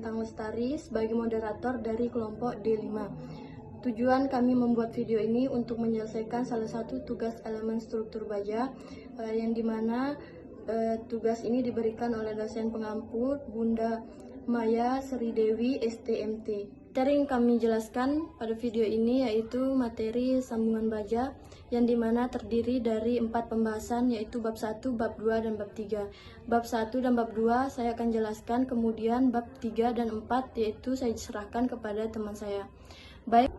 Lintang Lestari sebagai moderator dari kelompok D5. Tujuan kami membuat video ini untuk menyelesaikan salah satu tugas elemen struktur baja yang dimana tugas ini diberikan oleh dosen pengampu Bunda Maya Sri Dewi STMT. Materi yang kami jelaskan pada video ini yaitu materi sambungan baja yang dimana terdiri dari 4 pembahasan yaitu bab 1, bab 2, dan bab 3. Bab 1 dan bab 2 saya akan jelaskan, kemudian bab 3 dan 4 yaitu saya serahkan kepada teman saya. Baik,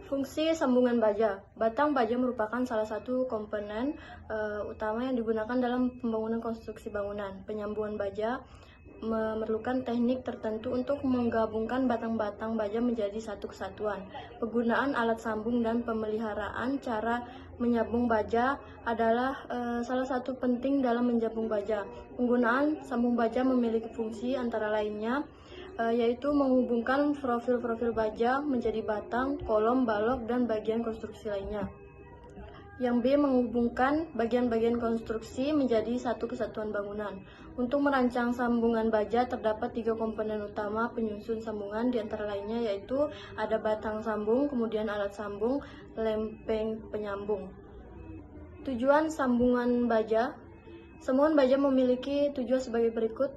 fungsi sambungan baja. Batang baja merupakan salah satu komponen utama yang digunakan dalam pembangunan konstruksi bangunan. Penyambungan baja memerlukan teknik tertentu untuk menggabungkan batang-batang baja menjadi satu kesatuan. Penggunaan alat sambung dan pemeliharaan cara menyambung baja adalah salah satu penting dalam menyambung baja. Penggunaan sambung baja memiliki fungsi antara lainnya yaitu menghubungkan profil-profil baja menjadi batang, kolom, balok, dan bagian konstruksi lainnya. Yang B, menghubungkan bagian-bagian konstruksi menjadi satu kesatuan bangunan. Untuk merancang sambungan baja terdapat 3 komponen utama penyusun sambungan, di antara lainnya yaitu ada batang sambung, kemudian alat sambung, lempeng penyambung. Tujuan sambungan baja. Sambungan baja memiliki tujuan sebagai berikut,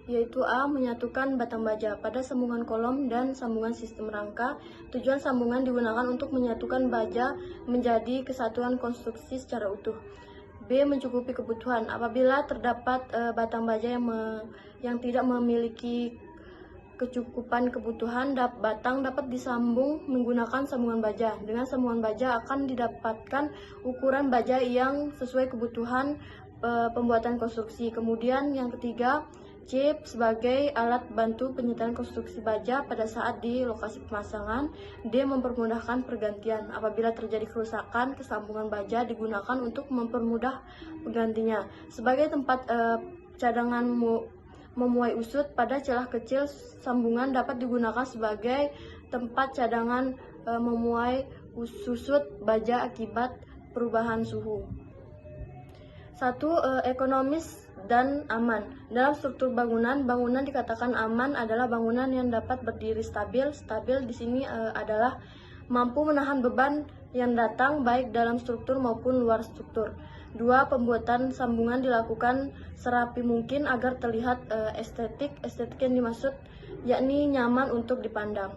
yaitu A. Menyatukan batang baja pada sambungan kolom dan sambungan sistem rangka. Tujuan sambungan digunakan untuk menyatukan baja menjadi kesatuan konstruksi secara utuh. B. Mencukupi kebutuhan. Apabila terdapat batang baja yang tidak memiliki kecukupan kebutuhan, batang dapat disambung menggunakan sambungan baja. Dengan sambungan baja akan didapatkan ukuran baja yang sesuai kebutuhan pembuatan konstruksi. Kemudian yang ketiga, C. Sebagai alat bantu penyetiaan konstruksi baja pada saat di lokasi pemasangan. D. Mempermudahkan pergantian. Apabila terjadi kerusakan, kesambungan baja digunakan untuk mempermudah penggantinya. Sebagai tempat cadangan memuai usut pada celah kecil, sambungan dapat digunakan sebagai tempat cadangan memuai susut baja akibat perubahan suhu. 1. Ekonomis dan aman. Dalam struktur bangunan, bangunan dikatakan aman adalah bangunan yang dapat berdiri stabil. Stabil di sini adalah mampu menahan beban yang datang baik dalam struktur maupun luar struktur. 2. Pembuatan sambungan dilakukan serapi mungkin agar terlihat estetik. Estetik yang dimaksud yakni nyaman untuk dipandang.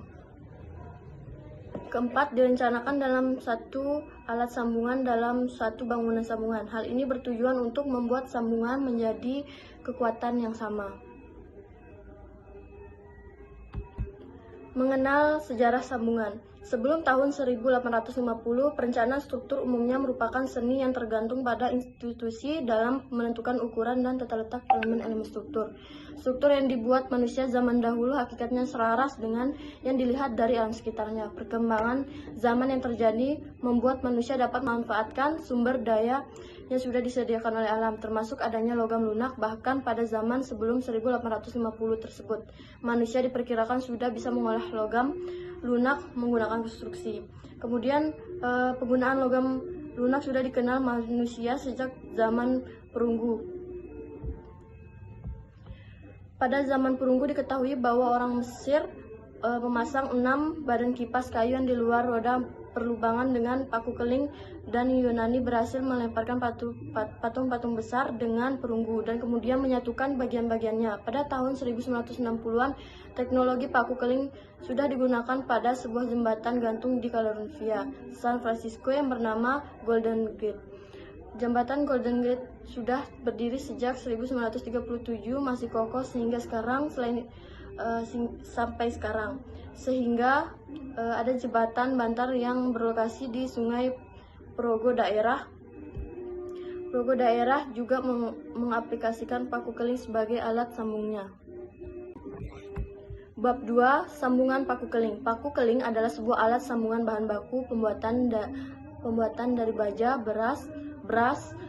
Keempat, direncanakan dalam satu alat sambungan dalam suatu bangunan sambungan. Hal ini bertujuan untuk membuat sambungan menjadi kekuatan yang sama. Mengenal sejarah sambungan. Sebelum tahun 1850, perencanaan struktur umumnya merupakan seni yang tergantung pada institusi dalam menentukan ukuran dan tata letak elemen-elemen struktur. Struktur yang dibuat manusia zaman dahulu hakikatnya selaras dengan yang dilihat dari alam sekitarnya. Perkembangan zaman yang terjadi membuat manusia dapat memanfaatkan sumber daya yang sudah disediakan oleh alam, termasuk adanya logam lunak. Bahkan pada zaman sebelum 1850 tersebut, manusia diperkirakan sudah bisa mengolah logam lunak menggunakan konstruksi. Kemudian penggunaan logam lunak sudah dikenal manusia sejak zaman perunggu. Pada zaman perunggu diketahui bahwa orang Mesir memasang 6 badan kipas kayu yang di luar roda perlubangan dengan paku keling, dan Yunani berhasil melemparkan patung-patung besar dengan perunggu dan kemudian menyatukan bagian-bagiannya. Pada tahun 1960-an, teknologi paku keling sudah digunakan pada sebuah jembatan gantung di California, San Francisco yang bernama Golden Gate. Jembatan Golden Gate sudah berdiri sejak 1937, masih kokoh sehingga sekarang sampai sekarang, sehingga ada jembatan bantar yang berlokasi di Sungai Progo daerah. Progo daerah juga mengaplikasikan paku keling sebagai alat sambungnya. Bab 2. Sambungan paku keling. Paku keling adalah sebuah alat sambungan bahan baku pembuatan dari baja, beras,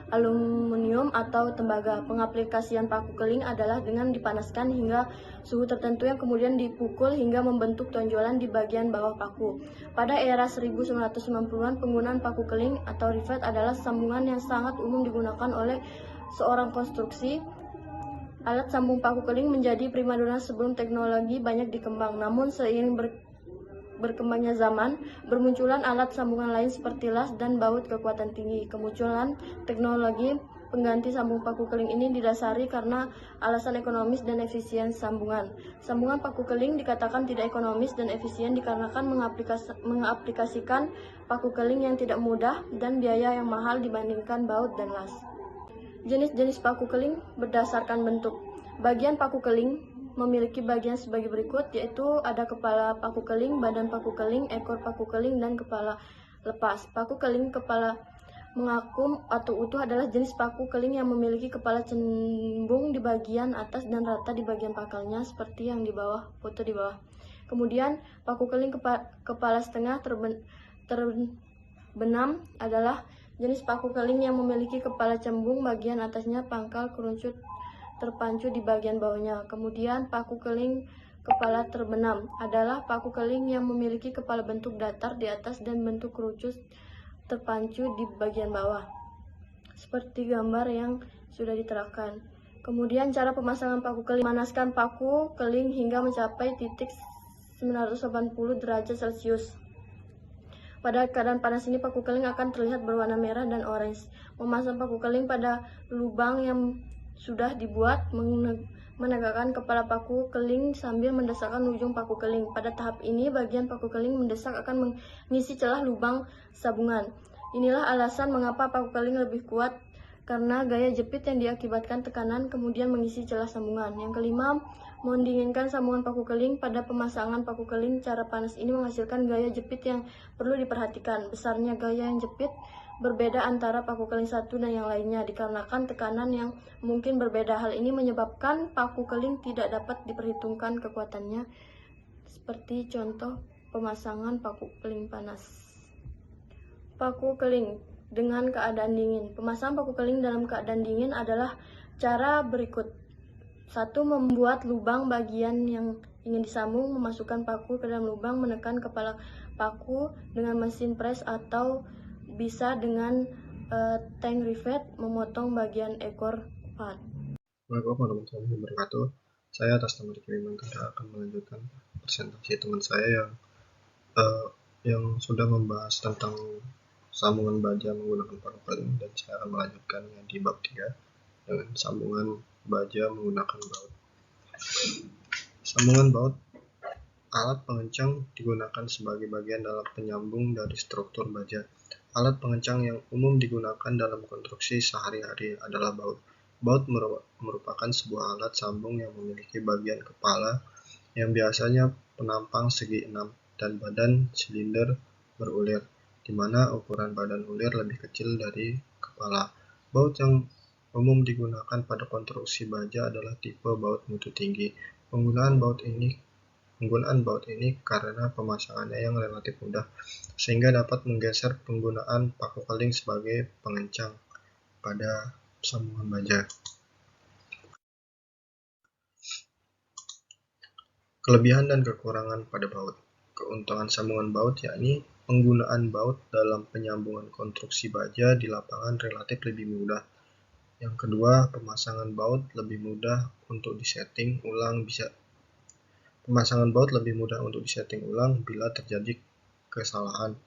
aluminium atau tembaga. Pengaplikasian paku keling adalah dengan dipanaskan hingga suhu tertentu yang kemudian dipukul hingga membentuk tonjolan di bagian bawah paku. Pada era 1990-an, penggunaan paku keling atau rivet adalah sambungan yang sangat umum digunakan oleh seorang konstruksi Alat sambung paku keling menjadi primadona sebelum teknologi banyak dikembang. Namun seiring berkembangnya zaman, bermunculan alat sambungan lain seperti las dan baut kekuatan tinggi. Kemunculan teknologi pengganti sambung paku keling ini didasari karena alasan ekonomis dan efisien sambungan. Sambungan paku keling dikatakan tidak ekonomis dan efisien dikarenakan mengaplikasikan paku keling yang tidak mudah dan biaya yang mahal dibandingkan baut dan las. Jenis-jenis paku keling berdasarkan bentuk. Bagian paku keling memiliki bagian sebagai berikut, yaitu ada kepala paku keling, badan paku keling, ekor paku keling, dan kepala lepas. Paku keling kepala mengakum atau utuh adalah jenis paku keling yang memiliki kepala cembung di bagian atas dan rata di bagian pangkalnya, seperti yang di bawah, foto di bawah. Kemudian paku keling kepala setengah terbenam adalah jenis paku keling yang memiliki kepala cembung bagian atasnya pangkal kerucut terpancu di bagian bawahnya. Kemudian paku keling kepala terbenam adalah paku keling yang memiliki kepala bentuk datar di atas dan bentuk kerucut terpancu di bagian bawah, seperti gambar yang sudah diterangkan. Kemudian cara pemasangan paku keling: memanaskan paku keling hingga mencapai titik 980 derajat Celcius. Pada keadaan panas ini paku keling akan terlihat berwarna merah dan orange. Memasang paku keling pada lubang yang sudah dibuat, menegakkan kepala paku keling sambil mendesakkan ujung paku keling. Pada tahap ini, bagian paku keling mendesak akan mengisi celah lubang sambungan. Inilah alasan mengapa paku keling lebih kuat, karena gaya jepit yang diakibatkan tekanan kemudian mengisi celah sambungan. Yang kelima, mendinginkan sambungan paku keling. Pada pemasangan paku keling, cara panas ini menghasilkan gaya jepit yang perlu diperhatikan. Besarnya gaya yang jepit berbeda antara paku keling satu dan yang lainnya dikarenakan tekanan yang mungkin berbeda. Hal ini menyebabkan paku keling tidak dapat diperhitungkan kekuatannya, seperti contoh pemasangan paku keling panas. Paku keling dengan keadaan dingin. Pemasangan paku keling dalam keadaan dingin adalah cara berikut. 1. Membuat lubang bagian yang ingin disambung, memasukkan paku ke dalam lubang, menekan kepala paku dengan mesin press atau bisa dengan tank rivet, memotong bagian ekor part. Assalamualaikum warahmatullahi wabarakatuh. Saya atas nama Riki Mangkara akan melanjutkan presentasi teman saya yang sudah membahas tentang sambungan baja menggunakan paku keling, dan saya akan melanjutkannya di bab 3 dengan sambungan baja menggunakan baut. Sambungan baut, alat pengencang, digunakan sebagai bagian dalam penyambung dari struktur baja. Alat pengencang yang umum digunakan dalam konstruksi sehari-hari adalah baut. Baut merupakan sebuah alat sambung yang memiliki bagian kepala yang biasanya penampang segi 6 dan badan silinder berulir, di mana ukuran badan ulir lebih kecil dari kepala. Baut yang umum digunakan pada konstruksi baja adalah tipe baut mutu tinggi. Penggunaan baut ini karena pemasangannya yang relatif mudah, sehingga dapat menggeser penggunaan paku keling sebagai pengencang pada sambungan baja. Kelebihan dan kekurangan pada baut. Keuntungan sambungan baut yakni penggunaan baut dalam penyambungan konstruksi baja di lapangan relatif lebih mudah. Yang kedua, pemasangan baut lebih mudah untuk disetting ulang bila terjadi kesalahan.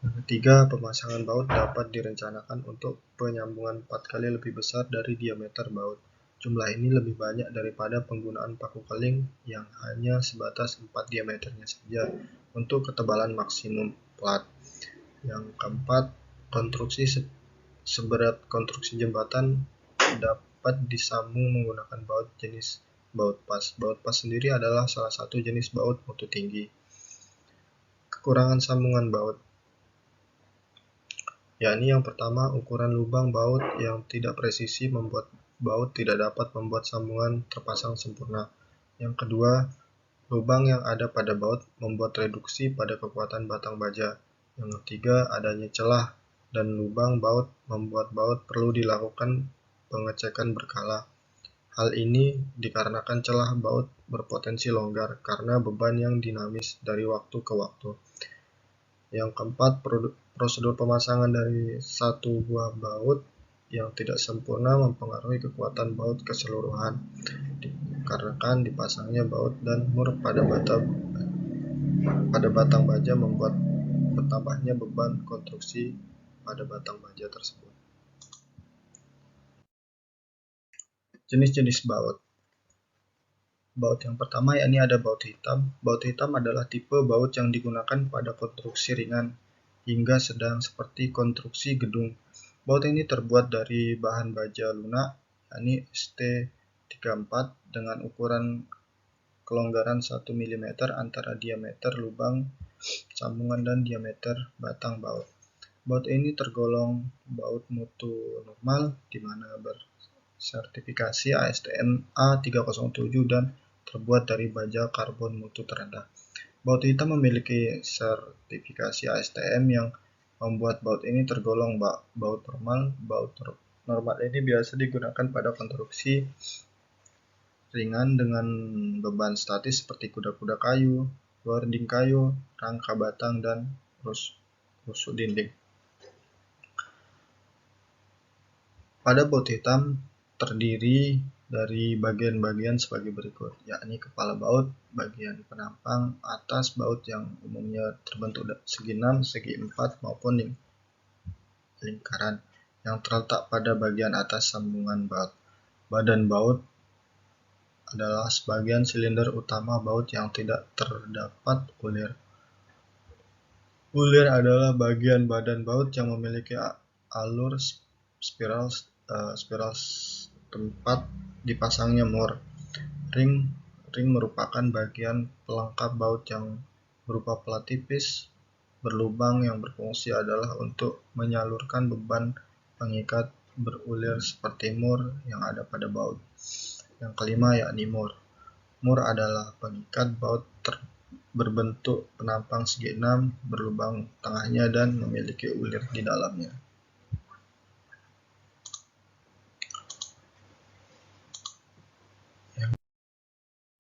Yang ketiga, pemasangan baut dapat direncanakan untuk penyambungan 4 kali lebih besar dari diameter baut. Jumlah ini lebih banyak daripada penggunaan paku keling yang hanya sebatas 4 diameternya saja untuk ketebalan maksimum plat. Yang keempat, konstruksi seberat konstruksi jembatan dapat disambung menggunakan baut jenis baut pas. Baut pas sendiri adalah salah satu jenis baut mutu tinggi. Kekurangan sambungan baut, yakni yang pertama, ukuran lubang baut yang tidak presisi membuat baut tidak dapat membuat sambungan terpasang sempurna. Yang kedua, lubang yang ada pada baut membuat reduksi pada kekuatan batang baja. Yang ketiga, adanya celah dan lubang baut membuat baut perlu dilakukan pengecekan berkala. Hal ini dikarenakan celah baut berpotensi longgar karena beban yang dinamis dari waktu ke waktu. Yang keempat, prosedur pemasangan dari satu buah baut yang tidak sempurna mempengaruhi kekuatan baut keseluruhan, dikarenakan dipasangnya baut dan mur pada batang baja membuat bertambahnya beban konstruksi pada batang baja tersebut. Jenis-jenis baut. Baut yang pertama yakni ada baut hitam. Baut hitam adalah tipe baut yang digunakan pada konstruksi ringan hingga sedang seperti konstruksi gedung. Baut ini terbuat dari bahan baja lunak yakni ST34 dengan ukuran kelonggaran 1 mm antara diameter lubang sambungan dan diameter batang baut. Baut ini tergolong baut mutu normal di mana bersertifikasi ASTM A307 dan terbuat dari baja karbon mutu terendah. Baut hitam memiliki sertifikasi ASTM yang membuat baut ini tergolong baut normal. Baut normal ini biasa digunakan pada konstruksi ringan dengan beban statis seperti kuda-kuda kayu, boarding kayu, rangka batang, dan rusuk dinding. Pada baut hitam terdiri dari bagian-bagian sebagai berikut, yakni kepala baut, bagian penampang, atas baut yang umumnya terbentuk segi 6, segi 4 maupun lingkaran yang terletak pada bagian atas sambungan baut. Badan baut adalah sebagian silinder utama baut yang tidak terdapat ulir. Ulir adalah bagian badan baut yang memiliki alur spiral tempat dipasangnya mur. Ring merupakan bagian pelengkap baut yang berupa pelat tipis berlubang yang berfungsi adalah untuk menyalurkan beban pengikat berulir seperti mur yang ada pada baut. Yang kelima yakni mur. Mur adalah pengikat baut berbentuk penampang segi 6 berlubang tengahnya dan memiliki ulir di dalamnya. Yang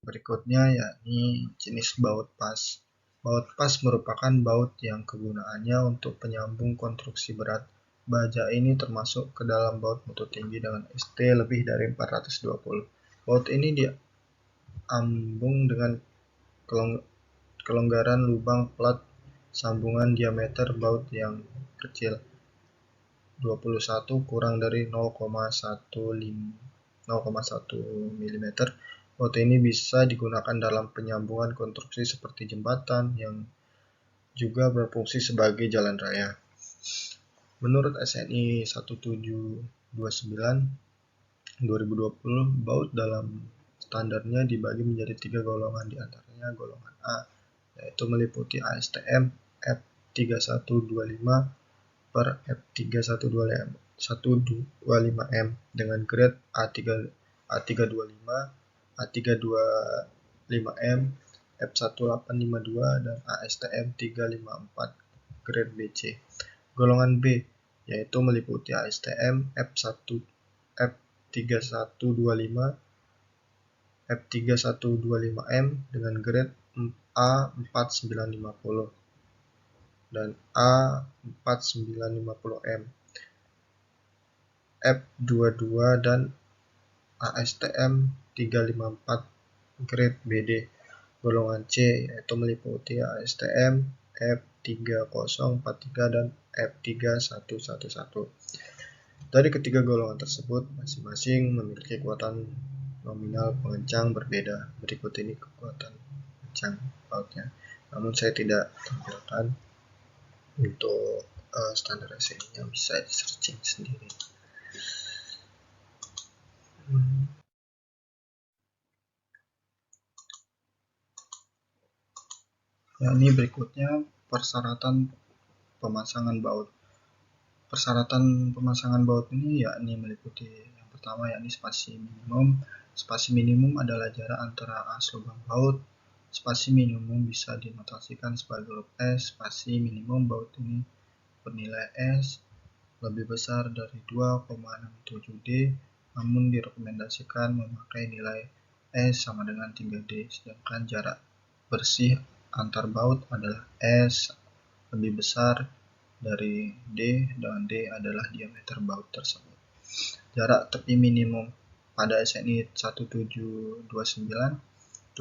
berikutnya yakni jenis baut pas. Baut pas merupakan baut yang kegunaannya untuk penyambung konstruksi berat. Baja ini termasuk ke dalam baut mutu tinggi dengan ST lebih dari 420. Baut ini diambung dengan kelonggaran lubang plat sambungan diameter baut yang kecil 21 kurang dari 0,1 mm. Baut ini bisa digunakan dalam penyambungan konstruksi seperti jembatan yang juga berfungsi sebagai jalan raya. Menurut SNI 1729 2020, baut dalam standarnya dibagi menjadi 3 golongan, diantaranya golongan A, yaitu meliputi ASTM F3125 per F3125M dengan grade A325, A325M, F1852, dan ASTM 354 grade BC. Golongan B yaitu meliputi ASTM F3125, F3125M dengan grade A4950 dan A4950M, F22 dan ASTM 354 grade BD. Golongan C yaitu meliputi ASTM F3043 dan F3111. Dari ketiga golongan tersebut masing-masing memiliki kekuatan nominal pengencang berbeda. Berikut ini kekuatan pengencang bautnya. Namun saya tidak tampilkan untuk standar SNI-nya, bisa di searching sendiri. Ini berikutnya persyaratan pemasangan baut. Persyaratan pemasangan baut ini yakni meliputi yang pertama yakni spasi minimum. Spasi minimum adalah jarak antara as lubang baut. Spasi minimum bisa dinotasikan sebagai huruf S. Spasi minimum baut ini bernilai S lebih besar dari 2,67 D, namun direkomendasikan memakai nilai S sama dengan 3 D, sedangkan jarak bersih antar baut adalah S lebih besar dari D, dan D adalah diameter baut tersebut. Jarak tepi minimum pada SNI 1729/2020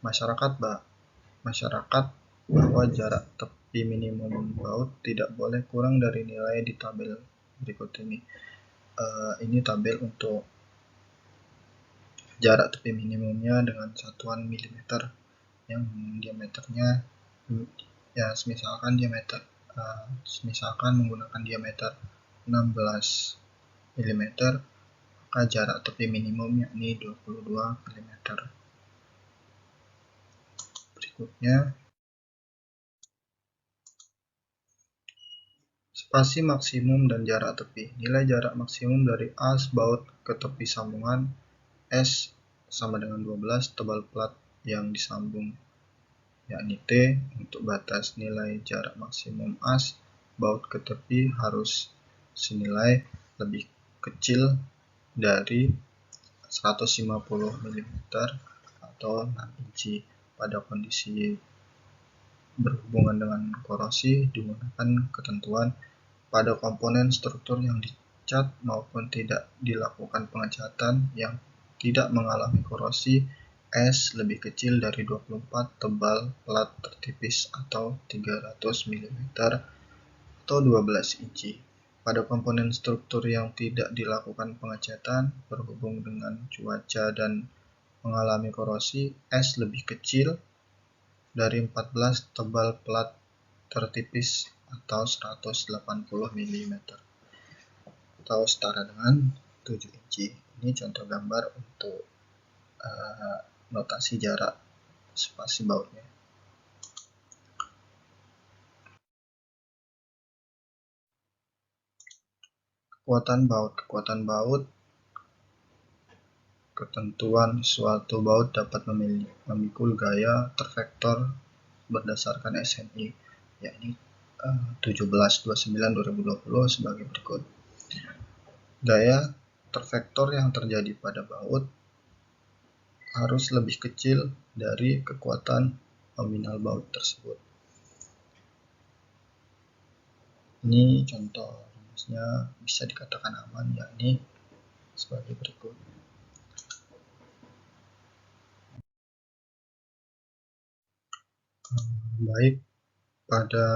masyarakat bahwa jarak tepi minimum baut tidak boleh kurang dari nilai di tabel berikut ini. Ini tabel untuk jarak tepi minimumnya dengan satuan milimeter yang diameternya ya misalkan menggunakan diameter 16 milimeter, maka jarak tepi minimum yakni 22 milimeter. Berikutnya, spasi maksimum dan jarak tepi. Nilai jarak maksimum dari as baut ke tepi sambungan S sama dengan 12 tebal plat yang disambung, yakni T. Untuk batas nilai jarak maksimum as baut ke tepi harus senilai lebih kecil dari 150 mm atau 6 inci. Pada kondisi berhubungan dengan korosi digunakan ketentuan pada komponen struktur yang dicat maupun tidak dilakukan pengecatan yang tidak mengalami korosi, S lebih kecil dari 24 tebal plat tertipis atau 300 mm atau 12 inci. Pada komponen struktur yang tidak dilakukan pengecatan berhubung dengan cuaca dan mengalami korosi, S lebih kecil dari 14 tebal plat tertipis atau 180 mm atau setara dengan 7 inci. Ini contoh gambar untuk notasi jarak spasi bautnya. Kekuatan baut ketentuan suatu baut dapat memikul gaya tervektor berdasarkan SNI, yakni 1729/2020 sebagai berikut. Gaya tervektor yang terjadi pada baut harus lebih kecil dari kekuatan nominal baut tersebut. Ini contoh rumusnya bisa dikatakan aman, yakni sebagai berikut. Baik, pada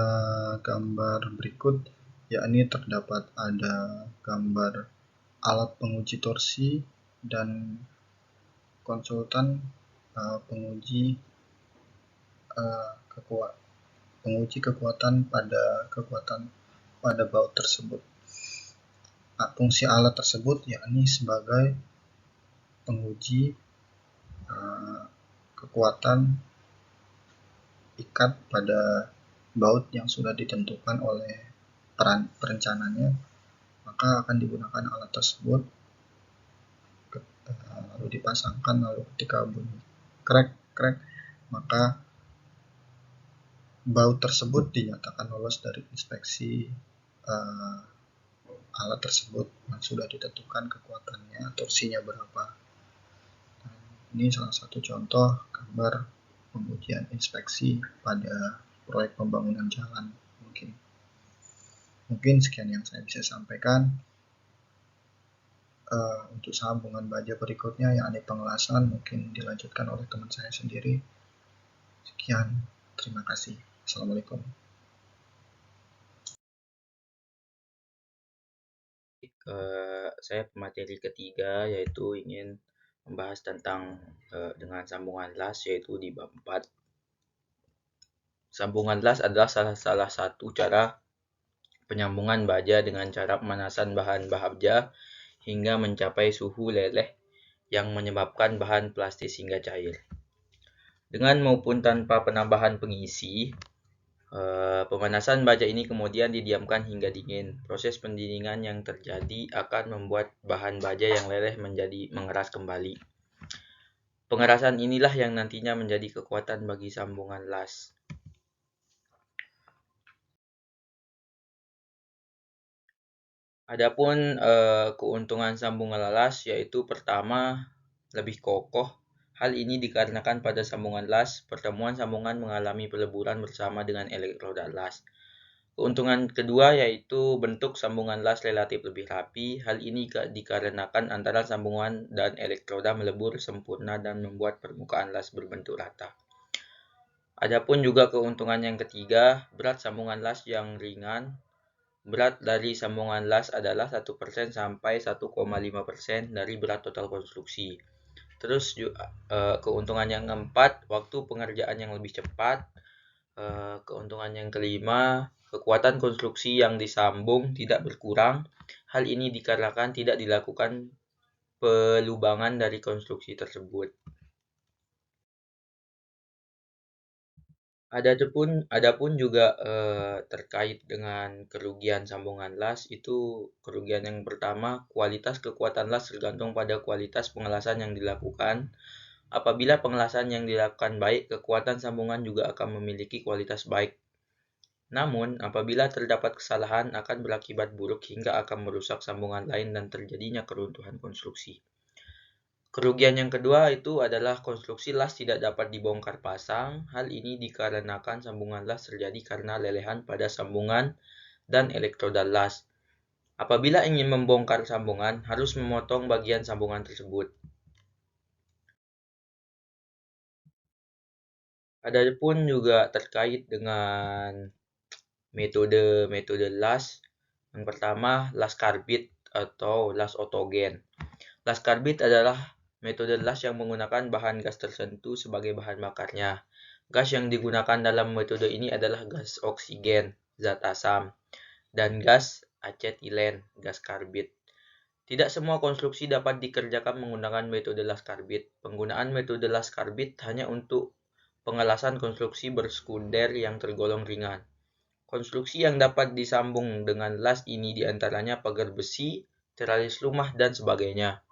gambar berikut yakni terdapat ada gambar alat penguji torsi dan konsultan penguji kekuatan pada baut tersebut. Fungsi alat tersebut yakni sebagai penguji kekuatan ikat pada baut yang sudah ditentukan oleh perencananya, maka akan digunakan alat tersebut lalu dipasangkan, lalu ketika bunyi krek maka baut tersebut dinyatakan lolos dari inspeksi alat tersebut yang sudah ditentukan kekuatannya, torsinya berapa. Ini salah satu contoh gambar pengujian inspeksi pada proyek pembangunan jalan. Mungkin sekian yang saya bisa sampaikan. Untuk sambungan baja berikutnya yakni pengelasan mungkin dilanjutkan oleh teman saya sendiri. Sekian, terima kasih. Assalamualaikum. Saya pemateri ketiga yaitu ingin membahas tentang dengan sambungan las, yaitu di bab 4. Sambungan las adalah salah satu cara penyambungan baja dengan cara pemanasan bahan baja hingga mencapai suhu leleh yang menyebabkan bahan plastis hingga cair. Dengan maupun tanpa penambahan pengisi, pemanasan baja ini kemudian didiamkan hingga dingin. Proses pendinginan yang terjadi akan membuat bahan baja yang leleh menjadi mengeras kembali. Pengerasan inilah yang nantinya menjadi kekuatan bagi sambungan las. Adapun keuntungan sambungan las yaitu pertama, lebih kokoh. Hal ini dikarenakan pada sambungan las, pertemuan sambungan mengalami peleburan bersama dengan elektroda las. Keuntungan kedua yaitu bentuk sambungan las relatif lebih rapi. Hal ini dikarenakan antara sambungan dan elektroda melebur sempurna dan membuat permukaan las berbentuk rata. Adapun juga keuntungan yang ketiga, berat sambungan las yang ringan. Berat dari sambungan las adalah 1% sampai 1,5% dari berat total konstruksi. Terus keuntungan yang keempat, waktu pengerjaan yang lebih cepat. Keuntungan yang kelima, kekuatan konstruksi yang disambung tidak berkurang. Hal ini dikarenakan tidak dilakukan pelubangan dari konstruksi tersebut. Adapun juga terkait dengan kerugian sambungan las, itu kerugian yang pertama, kualitas kekuatan las tergantung pada kualitas pengelasan yang dilakukan. Apabila pengelasan yang dilakukan baik, kekuatan sambungan juga akan memiliki kualitas baik. Namun, apabila terdapat kesalahan akan berakibat buruk hingga akan merusak sambungan lain dan terjadinya keruntuhan konstruksi. Kerugian yang kedua itu adalah konstruksi las tidak dapat dibongkar pasang. Hal ini dikarenakan sambungan las terjadi karena lelehan pada sambungan dan elektroda las. Apabila ingin membongkar sambungan, harus memotong bagian sambungan tersebut. Adapun juga terkait dengan metode las. Yang pertama, las karbit atau las otogen. Las karbit adalah metode las yang menggunakan bahan gas tertentu sebagai bahan bakarnya. Gas yang digunakan dalam metode ini adalah gas oksigen, zat asam, dan gas asetilen, gas karbit. Tidak semua konstruksi dapat dikerjakan menggunakan metode las karbit. Penggunaan metode las karbit hanya untuk pengelasan konstruksi bersekunder yang tergolong ringan. Konstruksi yang dapat disambung dengan las ini diantaranya pagar besi, teralis rumah, dan sebagainya.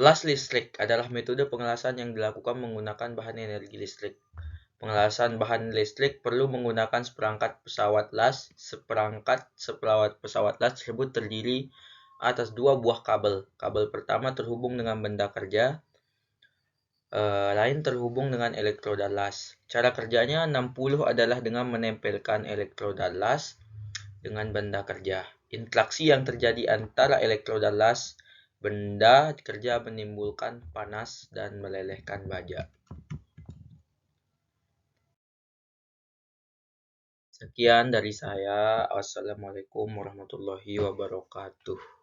Las listrik adalah metode pengelasan yang dilakukan menggunakan bahan energi listrik. Pengelasan bahan listrik perlu menggunakan seperangkat pesawat las. Seperangkat pesawat las tersebut terdiri atas dua buah kabel. Kabel pertama terhubung dengan benda kerja, lain terhubung dengan elektroda las. Cara kerjanya 60 adalah dengan menempelkan elektroda las dengan benda kerja. Interaksi yang terjadi antara elektroda las benda kerja menimbulkan panas dan melelehkan baja. Sekian dari saya. Wassalamualaikum warahmatullahi wabarakatuh.